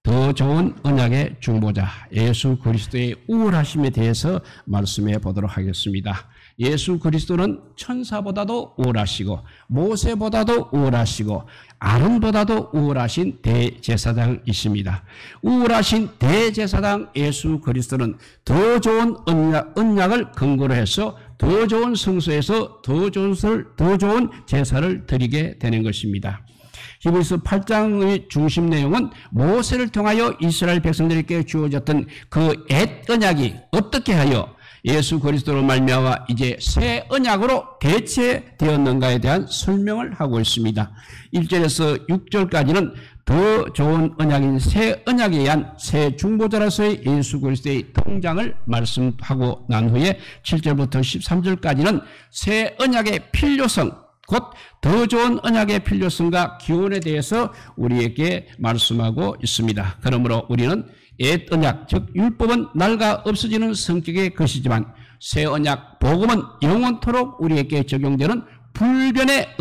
더 좋은 언약의 중보자 예수 그리스도의 우월하심에 대해서 말씀해 보도록 하겠습니다. 예수 그리스도는 천사보다도 우월하시고 모세보다도 우월하시고 아론보다도 우월하신 대제사장이십니다. 우월하신 대제사장 예수 그리스도는 더 좋은 언약을 근거로 해서 더 좋은 성소에서 더 좋은 제사를 드리게 되는 것입니다. 히브리서 8장의 중심 내용은 모세를 통하여 이스라엘 백성들에게 주어졌던 그 옛 언약이 어떻게 하여 예수 그리스도로 말미암아 이제 새 언약으로 대체되었는가에 대한 설명을 하고 있습니다. 1절에서 6절까지는 더 좋은 언약인 새 언약에 의한 새 중보자로서의 예수 그리스도의 등장을 말씀하고 난 후에 7절부터 13절까지는 새 언약의 필요성, 곧 더 좋은 언약의 필요성과 기원에 대해서 우리에게 말씀하고 있습니다. 그러므로 우리는 옛 언약, 즉 율법은 낡아 없어지는 성격의 것이지만 새 언약, 복음은 영원토록 우리에게 적용되는 불변의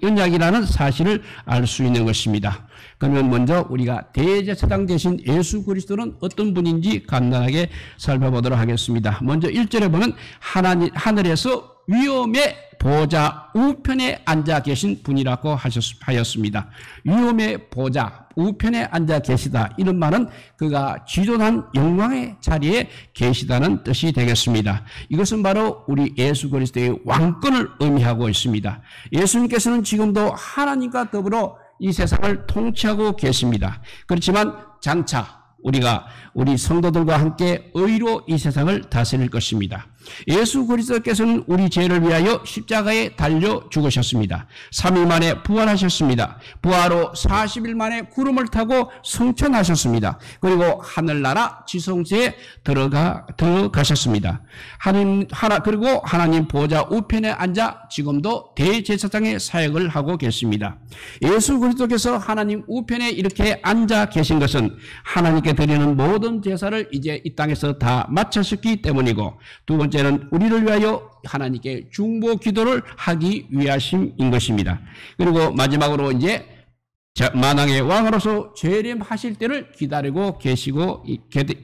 언약이라는 사실을 알 수 있는 것입니다. 그러면 먼저 우리가 대제사장 되신 예수 그리스도는 어떤 분인지 간단하게 살펴보도록 하겠습니다. 먼저 1절에 보면 하늘에서 위엄의 보좌 우편에 앉아 계신 분이라고 하였습니다. 위엄의 보좌 우편에 앉아 계시다, 이런 말은 그가 지존한 영광의 자리에 계시다는 뜻이 되겠습니다. 이것은 바로 우리 예수 그리스도의 왕권을 의미하고 있습니다. 예수님께서는 지금도 하나님과 더불어 이 세상을 통치하고 계십니다. 그렇지만 장차 우리 성도들과 함께 의로 이 세상을 다스릴 것입니다. 예수 그리스도께서는 우리 죄를 위하여 십자가에 달려 죽으셨습니다. 3일 만에 부활하셨습니다. 부활로 40일 만에 구름을 타고 승천하셨습니다. 그리고 하늘나라 지성소에 들어가셨습니다. 그리고 하나님 보좌 우편에 앉아 지금도 대제사장의 사역을 하고 계십니다. 예수 그리스도께서 하나님 우편에 이렇게 앉아 계신 것은 하나님께 드리는 모든 제사를 이제 이 땅에서 다 마쳤기 때문이고, 두 번째는 우리를 위하여 하나님께 중보 기도를 하기 위하심인 것입니다. 그리고 마지막으로 이제 만왕의 왕으로서 재림하실 때를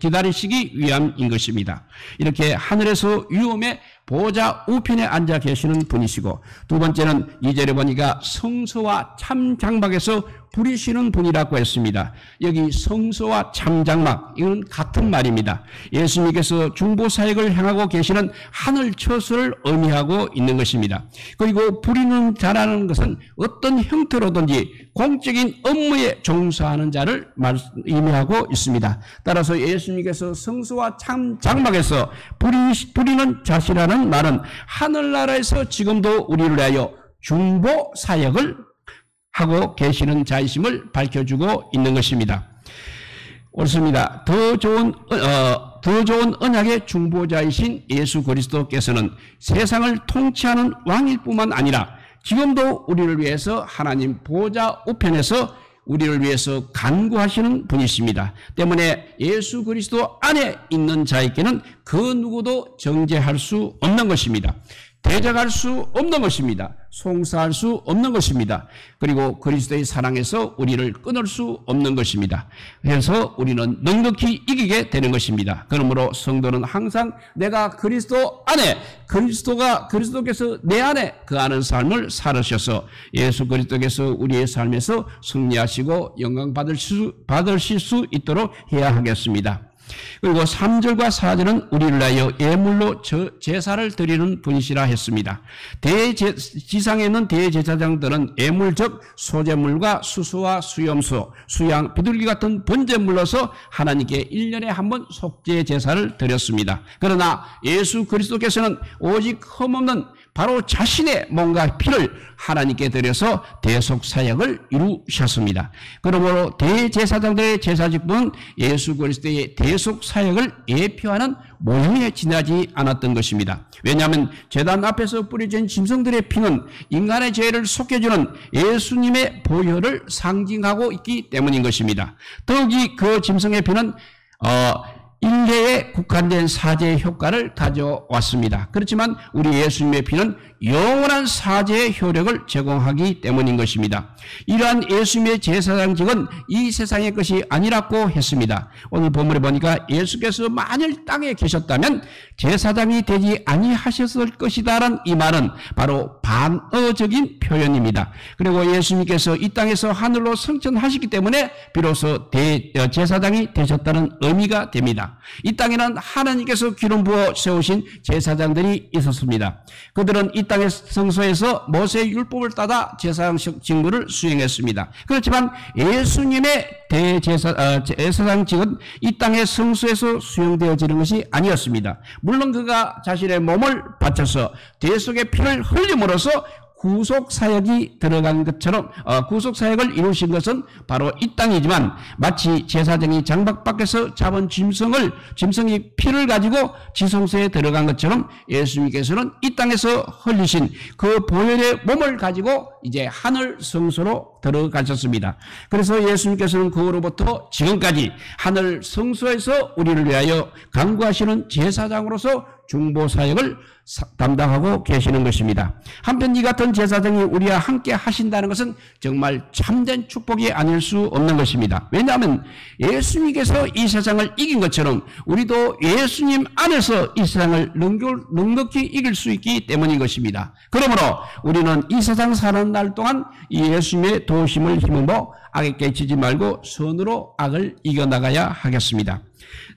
기다리시기 위함인 것입니다. 이렇게 하늘에서 위엄의 보좌 우편에 앉아 계시는 분이시고, 두 번째는 2절에 보니까 성소와 참장막에서 부리시는 분이라고 했습니다. 여기 성소와 참장막, 이건 같은 말입니다. 예수님께서 중보사역을 행하고 계시는 하늘 처소를 의미하고 있는 것입니다. 그리고 부리는 자라는 것은 어떤 형태로든지 공적인 업무에 종사하는 자를 의미하고 있습니다. 따라서 예수님께서 성소와 참장막에서 부리는 자시라는 말은 하늘나라에서 지금도 우리를 위하여 중보사역을 하고 계시는 자이심을 밝혀주고 있는 것입니다. 옳습니다. 더 좋은 언약의 중보자이신 예수 그리스도께서는 세상을 통치하는 왕일 뿐만 아니라 지금도 우리를 위해서 하나님 보좌 우편에서 우리를 위해서 간구하시는 분이십니다. 때문에 예수 그리스도 안에 있는 자에게는 그 누구도 정죄할 수 없는 것입니다. 대적할 수 없는 것입니다. 송사할 수 없는 것입니다. 그리고 그리스도의 사랑에서 우리를 끊을 수 없는 것입니다. 그래서 우리는 넉넉히 이기게 되는 것입니다. 그러므로 성도는 항상 내가 그리스도 안에, 그리스도께서 내 안에 거하는 삶을 살으셔서 예수 그리스도께서 우리의 삶에서 승리하시고 영광 받으실 수 있도록 해야 하겠습니다. 그리고 3절과 4절은 우리를 위하여 예물로 제사를 드리는 분이시라 했습니다. 지상에 있는 대제사장들은 예물, 즉 소제물과 수소와 수염소, 수양, 비둘기 같은 번제물로서 하나님께 1년에 한 번 속죄 제사를 드렸습니다. 그러나 예수 그리스도께서는 오직 흠없는 바로 자신의 몸과 피를 하나님께 드려서 대속사역을 이루셨습니다. 그러므로 대제사장들의 제사직분은 예수 그리스도의 대속사역을 예표하는 모형에 지나지 않았던 것입니다. 왜냐하면 제단 앞에서 뿌려진 짐승들의 피는 인간의 죄를 속해주는 예수님의 보혈을 상징하고 있기 때문인 것입니다. 더욱이 그 짐승의 피는 일례에 국한된 사죄의 효과를 가져왔습니다. 그렇지만 우리 예수님의 피는 영원한 사죄의 효력을 제공하기 때문인 것입니다. 이러한 예수님의 제사장직은 이 세상의 것이 아니라고 했습니다. 오늘 본문에 보니까 예수께서 만일 땅에 계셨다면 제사장이 되지 아니하셨을 것이다라는 이 말은 바로 반어적인 표현입니다. 그리고 예수님께서 이 땅에서 하늘로 승천하시기 때문에 비로소 제사장이 되셨다는 의미가 됩니다. 이 땅에는 하나님께서 기름 부어 세우신 제사장들이 있었습니다. 그들은 이 땅의 성소에서 모세의 율법을 따라 제사장 직무를 수행했습니다. 그렇지만 예수님의 제사장직은 이 땅의 성소에서 수행되어지는 것이 아니었습니다. 물론 그가 자신의 몸을 바쳐서 대속의 피를 흘림으로써 구속사역이 들어간 것처럼 구속사역을 이루신 것은 바로 이 땅이지만 마치 제사장이 장막 밖에서 잡은 짐승이 피를 가지고 지성소에 들어간 것처럼 예수님께서는 이 땅에서 흘리신 그 보혈의 몸을 가지고 이제 하늘 성소로 들어가셨습니다. 그래서 예수님께서는 그 후로부터 지금까지 하늘 성소에서 우리를 위하여 간구하시는 제사장으로서 중보사역을 담당하고 계시는 것입니다. 한편 이 같은 제사장이 우리와 함께 하신다는 것은 정말 참된 축복이 아닐 수 없는 것입니다. 왜냐하면 예수님께서 이 세상을 이긴 것처럼 우리도 예수님 안에서 이 세상을 넉넉히 이길 수 있기 때문인 것입니다. 그러므로 우리는 이 세상 사는 날 동안 이 예수님의 도우심을 힘입어 악에 깨치지 말고 선으로 악을 이겨나가야 하겠습니다.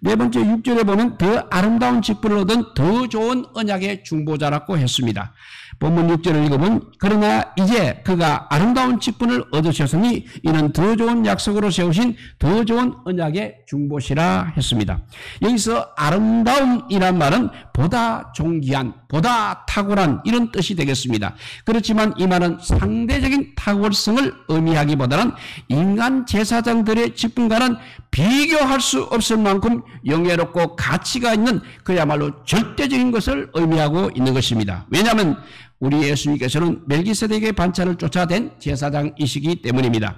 네 번째 6절에 보면 더 아름다운 직분을 얻은 더 좋은 언약의 중보자라고 했습니다. 본문 6절을 읽어보면 그러나 이제 그가 아름다운 직분을 얻으셨으니 이는 더 좋은 약속으로 세우신 더 좋은 언약의 중보시라 했습니다. 여기서 아름다움이란 말은 보다 존귀한, 보다 탁월한 이런 뜻이 되겠습니다. 그렇지만 이 말은 상대적인 탁월성을 의미하기보다는 인간 제사장들의 직분과는 비교할 수 없을 만큼 영예롭고 가치가 있는 그야말로 절대적인 것을 의미하고 있는 것입니다. 왜냐하면 우리 예수님께서는 멜기세덱의 반차를 쫓아낸 제사장이시기 때문입니다.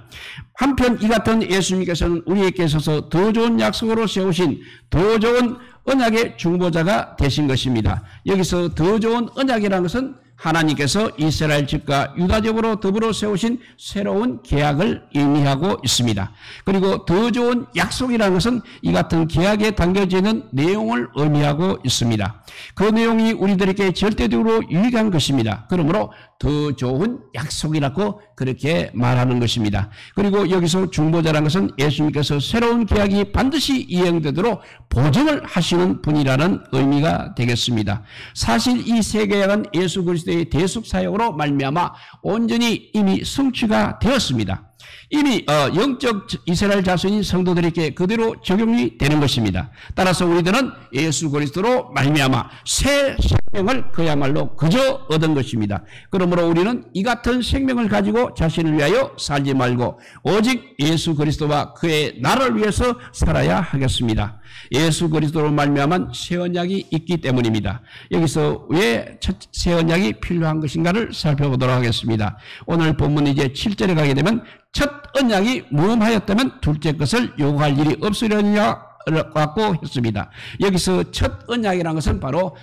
한편 이 같은 예수님께서는 우리에게 있어서 더 좋은 약속으로 세우신 더 좋은 언약의 중보자가 되신 것입니다. 여기서 더 좋은 언약이라는 것은 하나님께서 이스라엘 집과 유다 집으로 더불어 세우신 새로운 계약을 의미하고 있습니다. 그리고 더 좋은 약속이라는 것은 이 같은 계약에 담겨지는 내용을 의미하고 있습니다. 그 내용이 우리들에게 절대적으로 유익한 것입니다. 그러므로 더 좋은 약속이라고 그렇게 말하는 것입니다. 그리고 여기서 중보자라는 것은 예수님께서 새로운 계약이 반드시 이행되도록 보증을 하시는 분이라는 의미가 되겠습니다. 사실 이 새 계약은 예수 그리스도의 대속 사역으로 말미암아 온전히 이미 성취가 되었습니다. 이미 영적 이스라엘 자손인 성도들에게 그대로 적용이 되는 것입니다. 따라서 우리들은 예수 그리스도로 말미암아 새 생명을 그야말로 그저 얻은 것입니다. 그러므로 우리는 이 같은 생명을 가지고 자신을 위하여 살지 말고 오직 예수 그리스도와 그의 나를 위해서 살아야 하겠습니다. 예수 그리스도로 말미암은 새 언약이 있기 때문입니다. 여기서 왜 새 언약이 필요한 것인가를 살펴보도록 하겠습니다. 오늘 본문 이제 7절에 가게 되면 첫 언약이 무험하였다면 둘째 것을 요구할 일이 없으려고 했습니다. 여기서 첫 언약이라는 것은 바로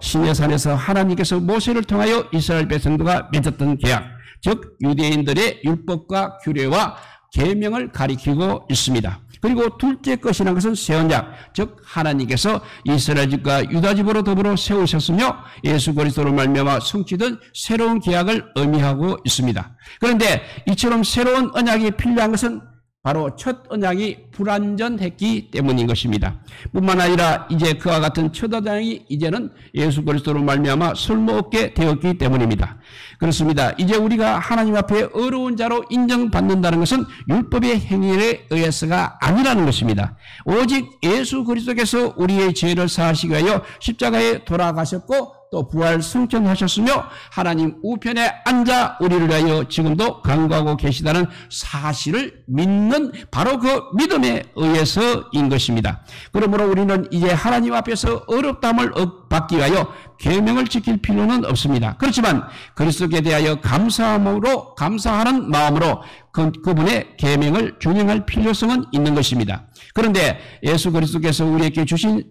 시내산에서 하나님께서 모세를 통하여 이스라엘 백성들과 맺었던 계약, 즉 유대인들의 율법과 규례와 계명을 가리키고 있습니다. 그리고 둘째 것이라는 것은 새 언약, 즉 하나님께서 이스라엘 집과 유다 집으로 더불어 세우셨으며 예수 그리스도로 말미암아 성취된 새로운 계약을 의미하고 있습니다. 그런데 이처럼 새로운 언약이 필요한 것은 바로 첫 언약이 불완전했기 때문인 것입니다. 뿐만 아니라 이제 그와 같은 첫 언약이 이제는 예수 그리스도로 말미암아 쓸모없게 되었기 때문입니다. 그렇습니다. 이제 우리가 하나님 앞에 어려운 자로 인정받는다는 것은 율법의 행위에 의해서가 아니라는 것입니다. 오직 예수 그리스도께서 우리의 죄를 사하시기 위하여 십자가에 돌아가셨고 또 부활 승천하셨으며 하나님 우편에 앉아 우리를 위하여 지금도 간구하고 계시다는 사실을 믿는 바로 그 믿음에 의해서인 것입니다. 그러므로 우리는 이제 하나님 앞에서 어렵다함을 받기 위하여 계명을 지킬 필요는 없습니다. 그렇지만 그리스도께 대하여 감사하는 마음으로 그분의 계명을 준행할 필요성은 있는 것입니다. 그런데 예수 그리스도께서 우리에게 주신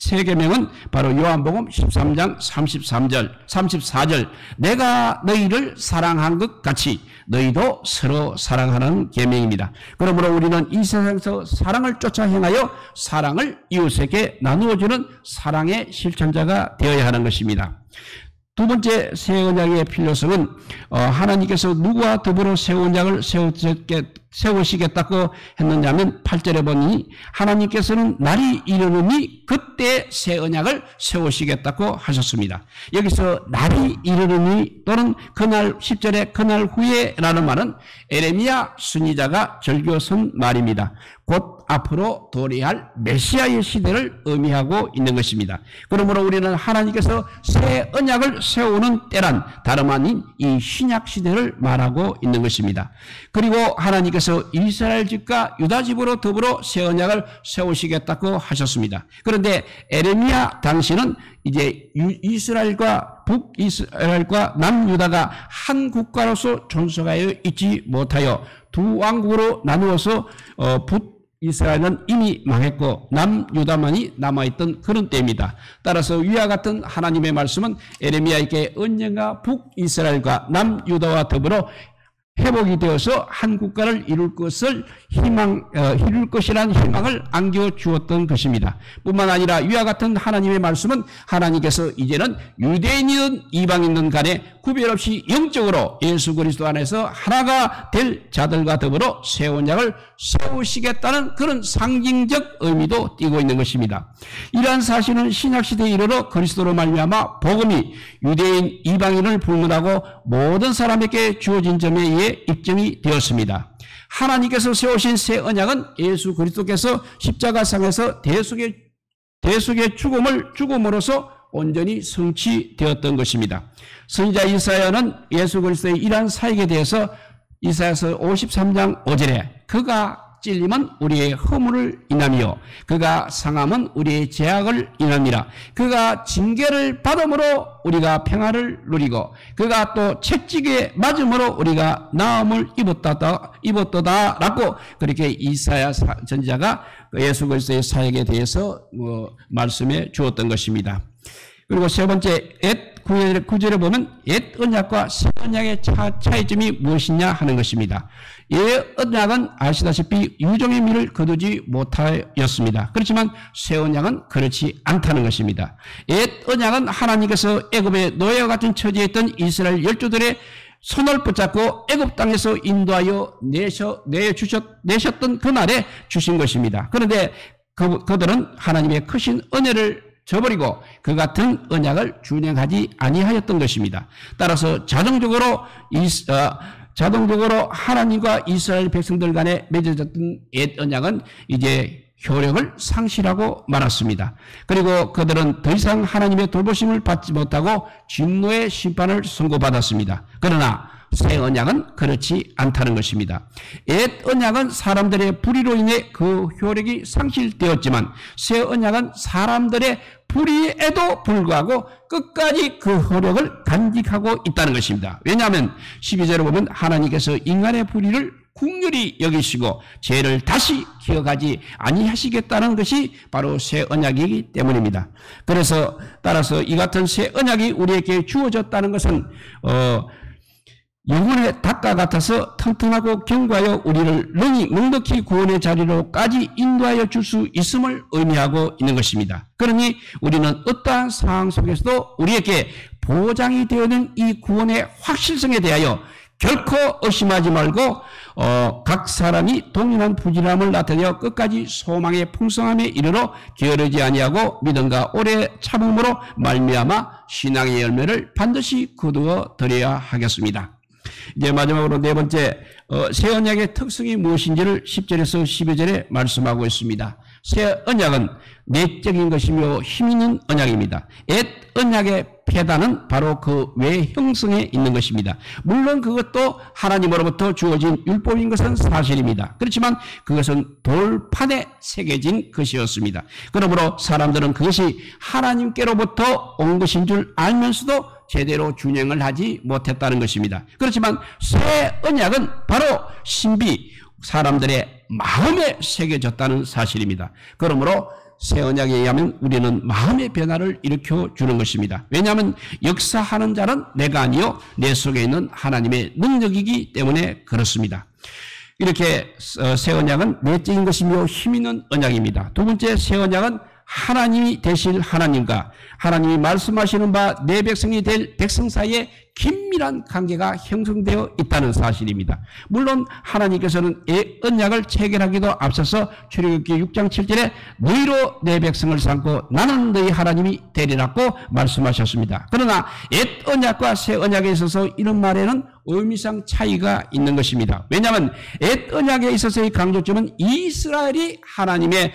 새 계명은 바로 요한복음 13장 34절 내가 너희를 사랑한 것 같이 너희도 서로 사랑하는 계명입니다. 그러므로 우리는 이 세상에서 사랑을 쫓아 행하여 사랑을 이웃에게 나누어주는 사랑의 실천자가 되어야 하는 것입니다. 두 번째 새 언약의 필요성은 하나님께서 누구와 더불어 새 언약을 세우시겠다고 했느냐면 8절에 보니 하나님께서는 날이 이르느니 그때 새 언약을 세우시겠다고 하셨습니다. 여기서 날이 이르느니 또는 그날 10절에 그날 후에라는 말은 에레미야 선지자가 절교선 말입니다. 곧 앞으로 도래할 메시아의 시대를 의미하고 있는 것입니다. 그러므로 우리는 하나님께서 새 언약을 세우는 때란 다름 아닌 이 신약 시대를 말하고 있는 것입니다. 그리고 하나님께서 이스라엘 집과 유다 집으로 더불어 새 언약을 세우시겠다고 하셨습니다. 그런데 에레미야 당시는 이제 이스라엘과 북이스라엘과 남유다가 한 국가로서 존속하여 있지 못하여 두 왕국으로 나누어서 북이스라엘은 이미 망했고 남유다만이 남아있던 그런 때입니다. 따라서 위와 같은 하나님의 말씀은 에레미야에게 언젠가 북이스라엘과 남유다와 더불어 회복이 되어서 한 국가를 이룰 것이라는 희망을 안겨 주었던 것입니다. 뿐만 아니라 위와 같은 하나님의 말씀은 하나님께서 이제는 유대인이든 이방인이든 간에 구별 없이 영적으로 예수 그리스도 안에서 하나가 될 자들과 더불어 새 언약을 세우시겠다는 그런 상징적 의미도 띠고 있는 것입니다. 이러한 사실은 신약시대에 이르러 그리스도로 말미암아 복음이 유대인 이방인을 불문하고 모든 사람에게 주어진 점에 의해 입증이 되었습니다. 하나님께서 세우신 새 언약은 예수 그리스도께서 십자가상에서 대속의 죽음으로서 온전히 성취되었던 것입니다. 선지자 이사야는 예수 그리스도의 이러한 사역에 대해서 이사야서 53장 5절에 그가 찔림은 우리의 허물을 인하며 그가 상함은 우리의 죄악을 인함이라. 그가 징계를 받음으로 우리가 평화를 누리고 그가 또 채찍에 맞음으로 우리가 나음을 입었도다라고 그렇게 이사야 선지자가 예수 그리스도의 사역에 대해서 말씀해 주었던 것입니다. 그리고 세 번째 옛 구절에 보면 옛 언약과 새 언약의 차이점이 무엇이냐 하는 것입니다. 옛 언약은 아시다시피 유종의 미를 거두지 못하였습니다. 그렇지만 새 언약은 그렇지 않다는 것입니다. 옛 언약은 하나님께서 애굽의 노예와 같은 처지에 있던 이스라엘 열조들의 손을 붙잡고 애굽 땅에서 인도하여 내셨던 그날에 주신 것입니다. 그런데 그들은 하나님의 크신 은혜를 저버리고 그 같은 언약을 준행하지 아니하였던 것입니다. 따라서 자동적으로 하나님과 이스라엘 백성들 간에 맺어졌던 옛 언약은 이제 효력을 상실하고 말았습니다. 그리고 그들은 더 이상 하나님의 돌보심을 받지 못하고 진노의 심판을 선고받았습니다. 그러나 새 언약은 그렇지 않다는 것입니다. 옛 언약은 사람들의 불의로 인해 그 효력이 상실되었지만 새 언약은 사람들의 불의에도 불구하고 끝까지 그 효력을 간직하고 있다는 것입니다. 왜냐하면 12절에 보면 하나님께서 인간의 불의를 긍휼히 여기시고 죄를 다시 기억하지 아니하시겠다는 것이 바로 새 언약이기 때문입니다. 따라서 이 같은 새 언약이 우리에게 주어졌다는 것은 영혼의 닭과 같아서 튼튼하고 견고하여 우리를 넉넉히 구원의 자리로까지 인도하여 줄 수 있음을 의미하고 있는 것입니다. 그러니 우리는 어떠한 상황 속에서도 우리에게 보장이 되어 있는 이 구원의 확실성에 대하여 결코 의심하지 말고 각 사람이 동일한 부지런함을 나타내어 끝까지 소망의 풍성함에 이르러 게으르지 아니하고 믿음과 오래 참음으로 말미암아 신앙의 열매를 반드시 거두어 드려야 하겠습니다. 이제 마지막으로 네 번째 새 언약의 특성이 무엇인지를 10절에서 12절에 말씀하고 있습니다. 새 언약은 내적인 것이며 힘 있는 언약입니다. 옛 언약의 폐단은 바로 그 외형성에 있는 것입니다. 물론 그것도 하나님으로부터 주어진 율법인 것은 사실입니다. 그렇지만 그것은 돌판에 새겨진 것이었습니다. 그러므로 사람들은 그것이 하나님께로부터 온 것인 줄 알면서도 제대로 준행을 하지 못했다는 것입니다. 그렇지만 새 언약은 바로 신비, 사람들의 마음에 새겨졌다는 사실입니다. 그러므로 새 언약에 의하면 우리는 마음의 변화를 일으켜 주는 것입니다. 왜냐하면 역사하는 자는 내가 아니요 내 속에 있는 하나님의 능력이기 때문에 그렇습니다. 이렇게 새 언약은 내적인 것이며 힘 있는 언약입니다. 두 번째, 새 언약은 하나님이 되실 하나님과 하나님이 말씀하시는 바 내 백성이 될 백성 사이에 긴밀한 관계가 형성되어 있다는 사실입니다. 물론 하나님께서는 언약을 체결하기도 앞서서 출애굽기 6장 7절에 너희로 내 백성을 삼고 나는 너희 하나님이 되리라고 말씀하셨습니다. 그러나 옛 언약과 새 언약에 있어서 이런 말에는 의미상 차이가 있는 것입니다. 왜냐하면 옛 언약에 있어서의 강조점은 이스라엘이 하나님의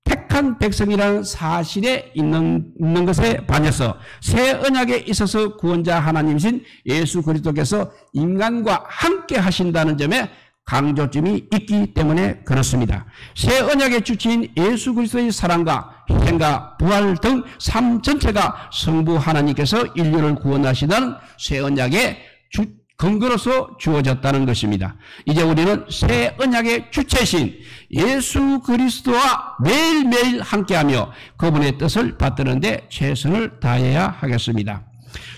택한 백성이라는 사실에 있는 것에 반해서 새 언약에 있어서 구원자 하나님이신 예수 그리스도께서 인간과 함께 하신다는 점에 강조점이 있기 때문에 그렇습니다. 새 언약의 주체인 예수 그리스도의 사랑과 희생과 부활 등 삶 전체가 성부 하나님께서 인류를 구원하시다는 새 언약의 근거로서 주어졌다는 것입니다. 이제 우리는 새 언약의 주체신 예수 그리스도와 매일매일 함께하며 그분의 뜻을 받드는데 최선을 다해야 하겠습니다.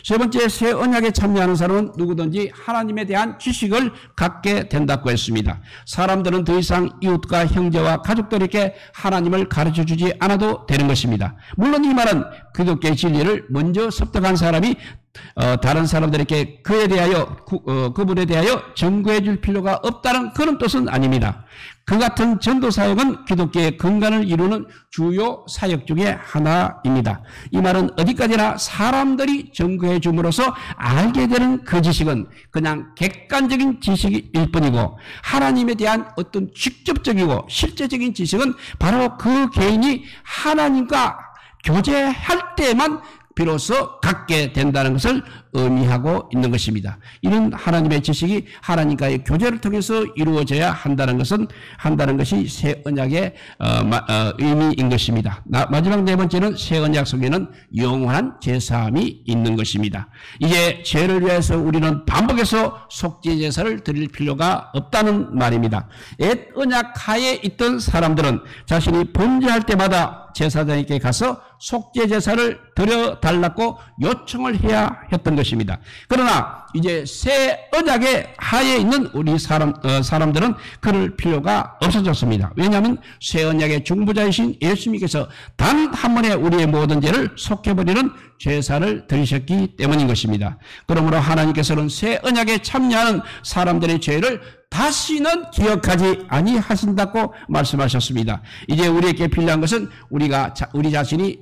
세 번째, 새 언약에 참여하는 사람은 누구든지 하나님에 대한 지식을 갖게 된다고 했습니다. 사람들은 더 이상 이웃과 형제와 가족들에게 하나님을 가르쳐주지 않아도 되는 것입니다. 물론 이 말은 기독교의 진리를 먼저 습득한 사람이 다른 사람들에게 그분에 대하여 전거해 줄 필요가 없다는 그런 뜻은 아닙니다. 그 같은 전도 사역은 기독교의 근간을 이루는 주요 사역 중에 하나입니다. 이 말은 어디까지나 사람들이 전거해 줌으로써 알게 되는 그 지식은 그냥 객관적인 지식일 뿐이고 하나님에 대한 어떤 직접적이고 실제적인 지식은 바로 그 개인이 하나님과 교제할 때만 비로소 갖게 된다는 것을 의미하고 있는 것입니다. 이런 하나님의 지식이 하나님과의 교제를 통해서 이루어져야 한다는 것이 새 언약의 의미인 것입니다. 마지막 네 번째는 새 언약 속에는 영원한 제사함이 있는 것입니다. 이제 죄를 위해서 우리는 반복해서 속죄 제사를 드릴 필요가 없다는 말입니다. 옛 언약 하에 있던 사람들은 자신이 범죄할 때마다 제사장에게 가서 속죄 제사를 드려달라고 요청을 해야 했던 것입니다. 그러나 이제 새 언약의 하에 있는 우리 사람들은 그럴 필요가 없어졌습니다. 왜냐하면 새 언약의 중보자이신 예수님께서 단 한 번에 우리의 모든 죄를 속해버리는 제사를 드리셨기 때문인 것입니다. 그러므로 하나님께서는 새 언약에 참여하는 사람들의 죄를 다시는 기억하지 아니하신다고 말씀하셨습니다. 이제 우리에게 필요한 것은 우리 자신이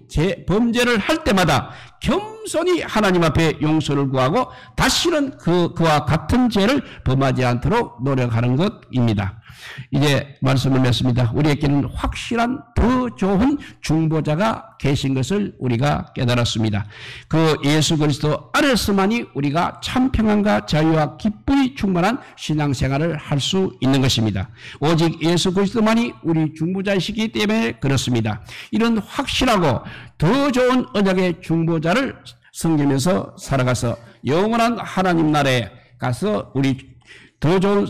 범죄를 할 때마다 겸손히 하나님 앞에 용서를 구하고 다시는 그와 같은 죄를 범하지 않도록 노력하는 것입니다. 이제 말씀을 맺습니다. 우리에게는 확실한 더 좋은 중보자가 계신 것을 우리가 깨달았습니다. 그 예수 그리스도 안에서만이 우리가 참 평안과 자유와 기쁨이 충만한 신앙생활을 할 수 있는 것입니다. 오직 예수 그리스도만이 우리 중보자이시기 때문에 그렇습니다. 이런 확실하고 더 좋은 언약의 중보자를 섬기면서 살아가서 영원한 하나님 나라에 가서 우리 더 좋은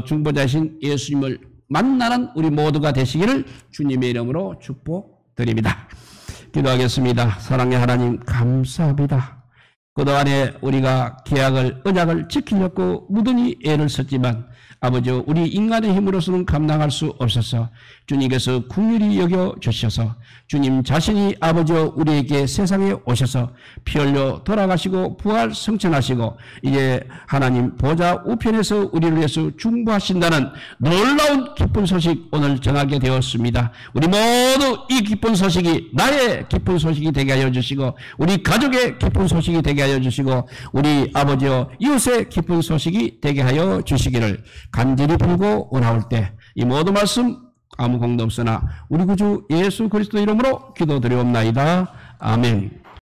중보자이신 예수님을 만나는 우리 모두가 되시기를 주님의 이름으로 축복드립니다. 기도하겠습니다. 사랑의 하나님 감사합니다. 그동안에 우리가 언약을 지키려고 무던히 애를 썼지만 아버지 우리 인간의 힘으로서는 감당할 수 없어서 주님께서 긍휼히 여겨주셔서 주님 자신이 아버지 우리에게 세상에 오셔서 피 흘려 돌아가시고 부활 성천하시고 이제 하나님 보좌 우편에서 우리를 위해서 중보하신다는 놀라운 기쁜 소식 오늘 전하게 되었습니다. 우리 모두 이 기쁜 소식이 나의 기쁜 소식이 되게 하여 주시고 우리 가족의 기쁜 소식이 되게 하여 주시고 우리 아버지와 이웃의 기쁜 소식이 되게 하여 주시기를 간절히 빌고 원하올 때 이 모든 말씀 아무 공도 없으나 우리 구주 예수 그리스도 이름으로 기도드리옵나이다. 아멘.